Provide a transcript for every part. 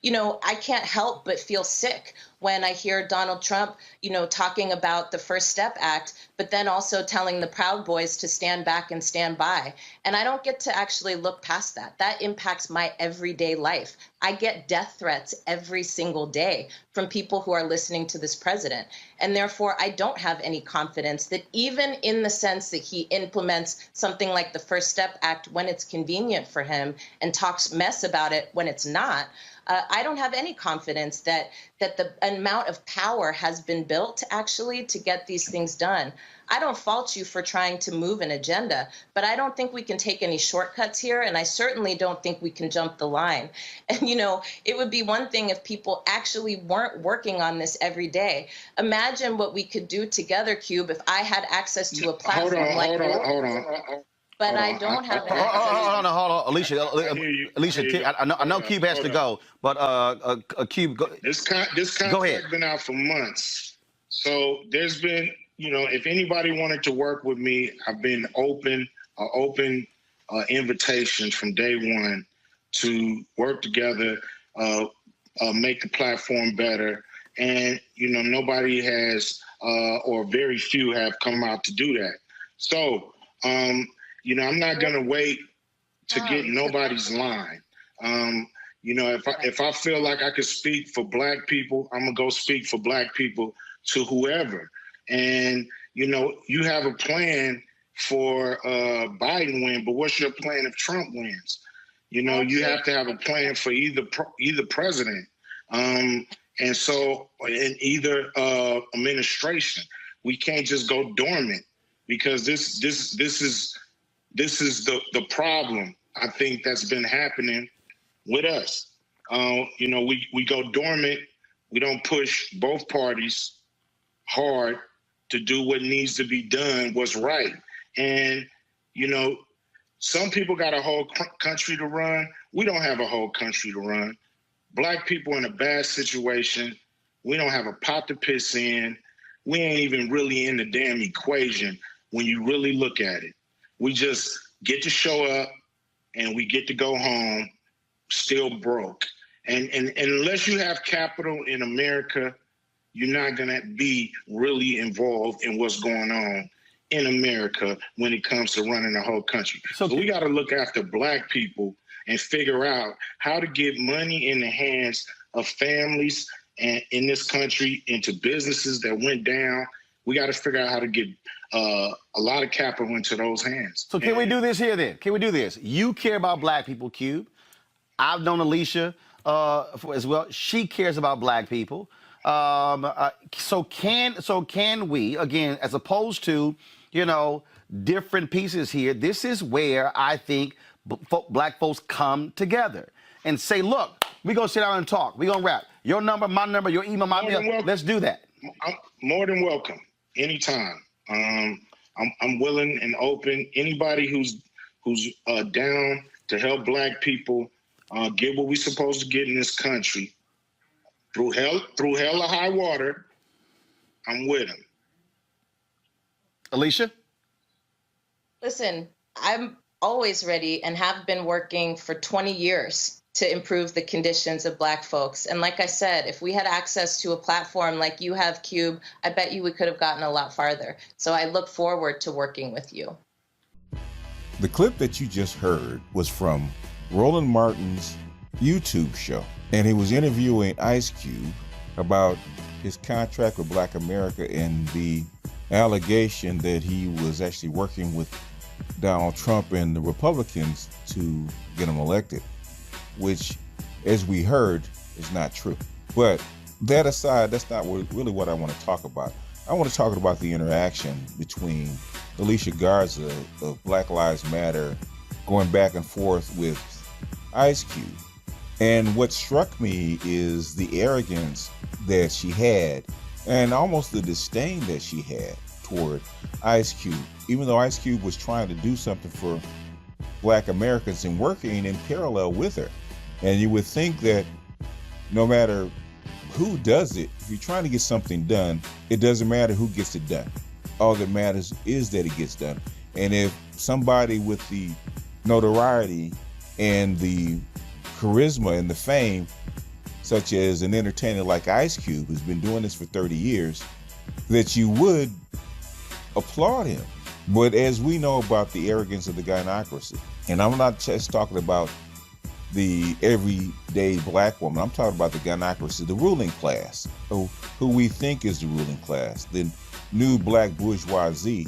I can't help but feel sick when I hear Donald Trump, talking about the First Step Act, but then also telling the Proud Boys to stand back and stand by. And I don't get to actually look past that. That impacts my everyday life. I get death threats every single day from people who are listening to this president. And therefore, I don't have any confidence that even in the sense that he implements something like the First Step Act when it's convenient for him and talks mess about it when it's not, I don't have any confidence that the amount of power has been built actually to get these things done. I don't fault you for trying to move an agenda, but I don't think we can take any shortcuts here, and I certainly don't think we can jump the line. And, it would be one thing if people actually weren't working on this every day. Imagine what we could do together, Cube, if I had access to a platform hold on. But I don't have access. Hold on, Alicia. Alicia, I know Cube has to go, but Cube, go. This contract been out for months, so there's been, if anybody wanted to work with me, I've been open invitation from day one to work together, make the platform better, and nobody has, or very few have come out to do that. So. I'm not going to wait to get nobody's line. If I feel like I could speak for Black people, I'm going to go speak for Black people to whoever. And, you have a plan for Biden win, but what's your plan if Trump wins? You have to have a plan for either president. And so in either administration, we can't just go dormant because this is the problem, I think, that's been happening with us. We go dormant. We don't push both parties hard to do what needs to be done, what's right. And, some people got a whole country to run. We don't have a whole country to run. Black people in a bad situation. We don't have a pot to piss in. We ain't even really in the damn equation when you really look at it. We just get to show up and we get to go home still broke. And unless you have capital in America, you're not going to be really involved in what's going on in America when it comes to running the whole country. So we got to look after Black people and figure out how to get money in the hands of families and in this country into businesses that went down. We got to figure out how to get a lot of capital into those hands. So can we do this here then? Can we do this? You care about Black people, Cube. I've known Alicia as well. She cares about Black people. So can we, again, as opposed to, different pieces here, this is where I think Black folks come together and say, look, we're going to sit down and talk. We're going to rap. Your number, my number, your email, my email. Let's do that. I'm more than welcome. Anytime. I'm willing and open. Anybody who's down to help Black people get what we're supposed to get in this country through hell or high water, I'm with them. Alicia? Listen, I'm always ready and have been working for 20 years to improve the conditions of Black folks. And like I said, if we had access to a platform like you have, Cube, I bet you we could have gotten a lot farther. So I look forward to working with you. The clip that you just heard was from Roland Martin's YouTube show, and he was interviewing Ice Cube about his contract with Black America and the allegation that he was actually working with Donald Trump and the Republicans to get him elected, which, as we heard, is not true. But that aside, that's not really what I want to talk about. I want to talk about the interaction between Alicia Garza of Black Lives Matter going back and forth with Ice Cube. And what struck me is the arrogance that she had and almost the disdain that she had toward Ice Cube, even though Ice Cube was trying to do something for Black Americans and working in parallel with her. And you would think that no matter who does it, if you're trying to get something done, it doesn't matter who gets it done. All that matters is that it gets done. And if somebody with the notoriety and the charisma and the fame such as an entertainer like Ice Cube, who's been doing this for 30 years, that you would applaud him. But as we know about the arrogance of the gynocracy, and I'm not just talking about the everyday black woman, I'm talking about the gynocracy, the ruling class, who we think is the ruling class, the new black bourgeoisie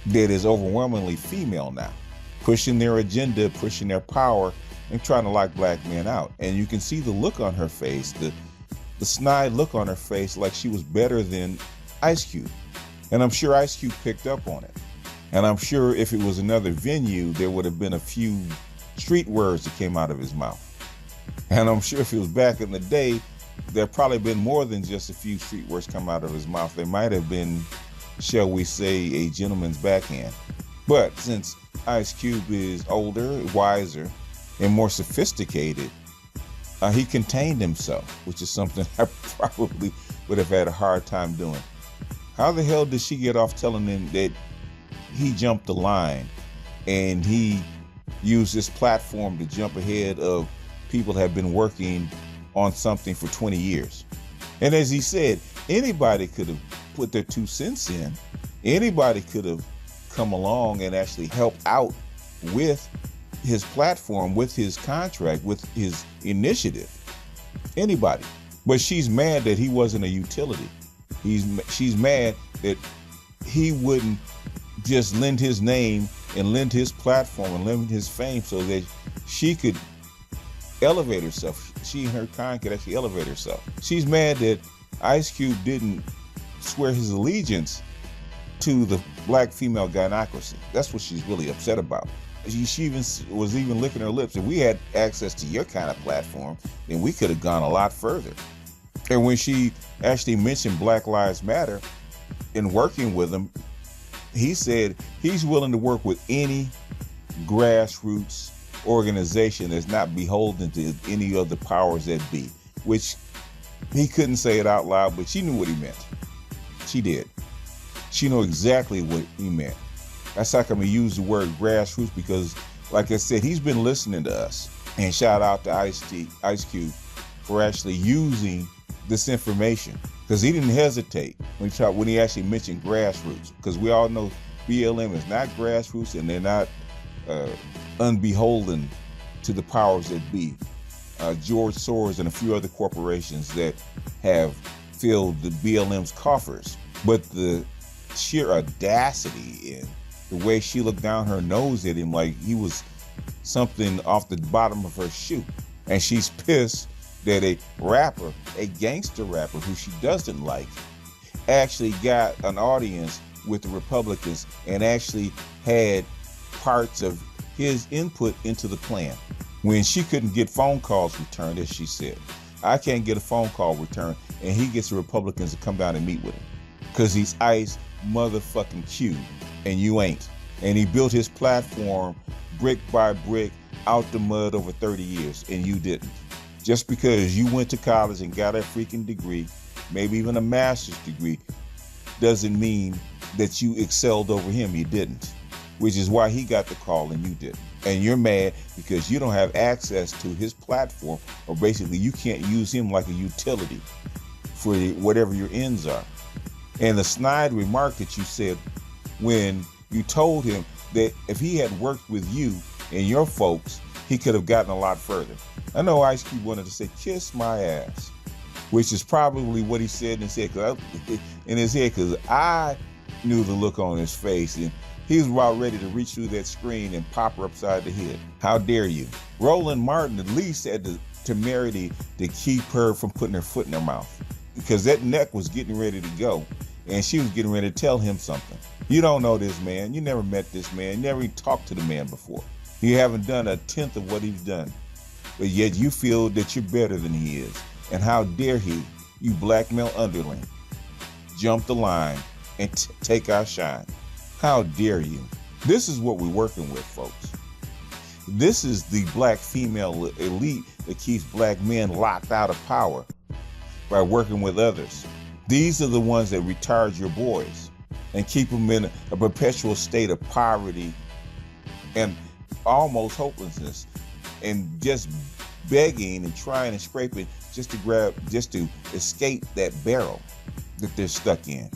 that is overwhelmingly female now, pushing their agenda, pushing their power, and trying to lock black men out. And you can see the look on her face, the snide look on her face, like she was better than Ice Cube. And I'm sure Ice Cube picked up on it. And I'm sure if it was another venue, there would have been a few street words that came out of his mouth. And I'm sure if it was back in the day, there probably been more than just a few street words come out of his mouth. There might have been, shall we say, a gentleman's backhand. But since Ice Cube is older, wiser, and more sophisticated, he contained himself, which is something I probably would have had a hard time doing. How the hell did she get off telling him that he jumped the line and he used this platform to jump ahead of people that have been working on something for 20 years? And as he said, anybody could have put their 2 cents in. Anybody could have come along and actually helped out with his platform, with his contract, with his initiative. Anybody. But she's mad that he wasn't a utility. She's mad that he wouldn't just lend his name and lend his platform and lend his fame so that she could elevate herself. She and her kind could actually elevate herself. She's mad that Ice Cube didn't swear his allegiance to the black female gynocracy. That's what she's really upset about. She even was licking her lips. If we had access to your kind of platform, then we could have gone a lot further. And when she actually mentioned Black Lives Matter in working with him, he said he's willing to work with any grassroots organization that's not beholden to any of the powers that be, which he couldn't say it out loud, but she knew what he meant. She did. She knew exactly what he meant. That's how come he used the word grassroots, because, like I said, he's been listening to us. And shout out to Ice Cube for actually using this information, because he didn't hesitate when he actually mentioned grassroots, because we all know BLM is not grassroots and they're not unbeholden to the powers that be. George Soros and a few other corporations that have filled the BLM's coffers. But the sheer audacity and the way she looked down her nose at him like he was something off the bottom of her shoe. And she's pissed that a rapper, a gangster rapper who she doesn't like, actually got an audience with the Republicans and actually had parts of his input into the plan. When she couldn't get phone calls returned, as she said. I can't get a phone call returned, and he gets the Republicans to come down and meet with him. Because he's Ice motherfucking Cube, and you ain't. And he built his platform brick by brick out the mud over 30 years, and you didn't. Just because you went to college and got a freaking degree, maybe even a master's degree, doesn't mean that you excelled over him. You didn't. Which is why he got the call and you didn't. And you're mad because you don't have access to his platform, or basically you can't use him like a utility for whatever your ends are. And the snide remark that you said when you told him that if he had worked with you and your folks, he could have gotten a lot further. I know Ice Cube wanted to say, kiss my ass, which is probably what he said in his head, because I knew the look on his face, and he was about ready to reach through that screen and pop her upside the head. How dare you? Roland Martin at least had the temerity to keep her from putting her foot in her mouth, because that neck was getting ready to go, and she was getting ready to tell him something. You don't know this man. You never met this man. You never even talked to the man before. You haven't done a tenth of what he's done, but yet you feel that you're better than he is. And how dare he, you blackmail underling, jump the line and take our shine. How dare you? This is what we're working with, folks. This is the black female elite that keeps black men locked out of power by working with others. These are the ones that retard your boys and keep them in a perpetual state of poverty and almost hopelessness, and just begging and trying and scraping just to escape that barrel that they're stuck in,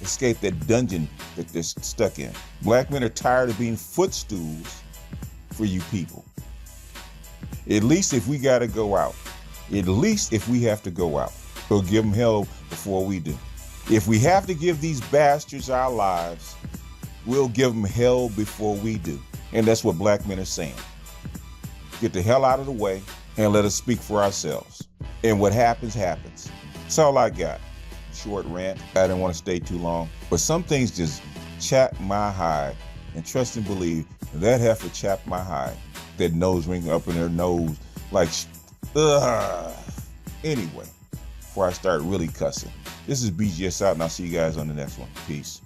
escape that dungeon that they're stuck in. Black men are tired of being footstools for you people. At least if we got to go out, at least if we have to go out, we'll give them hell before we do. If we have to give these bastards our lives, we'll give them hell before we do. And that's what black men are saying. Get the hell out of the way and let us speak for ourselves. And what happens, happens. That's all I got. Short rant. I didn't want to stay too long. But some things just chap my hide. And trust and believe, that heifer chapped my hide. That nose ring up in her nose like, ugh. Anyway, before I start really cussing, this is BGS out, and I'll see you guys on the next one. Peace.